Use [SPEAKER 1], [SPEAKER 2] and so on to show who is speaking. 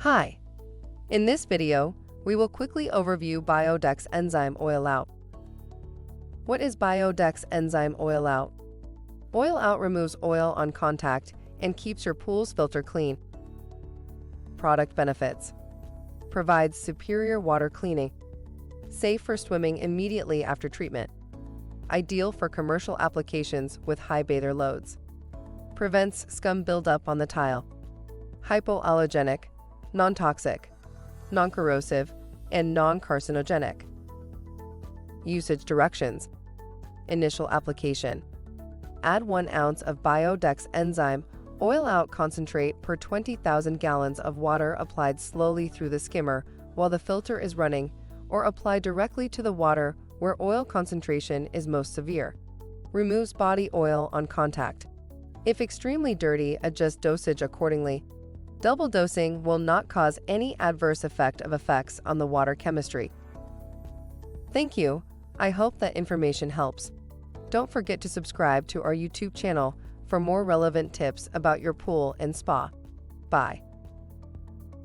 [SPEAKER 1] Hi! In this video, we will quickly overview Bio-Dex Enzyme Oil-Out. What is Bio-Dex Enzyme Oil-Out? Oil-Out removes oil on contact and keeps your pool's filter clean. Product benefits: provides superior water cleaning, safe for swimming immediately after treatment, ideal for commercial applications with high bather loads, prevents scum buildup on the tile, hypo-allergenic, non-toxic, non-corrosive, and non-carcinogenic. Usage directions. Initial application: add 1 ounce of Bio-Dex Enzyme Oil-Out concentrate per 20,000 gallons of water applied slowly through the skimmer while the filter is running, or apply directly to the water where oil concentration is most severe. Removes body oil on contact. If extremely dirty, adjust dosage accordingly. Double dosing will not cause any adverse effects on the water chemistry. Thank you. I hope that information helps. Don't forget to subscribe to our YouTube channel for more relevant tips about your pool and spa. Bye.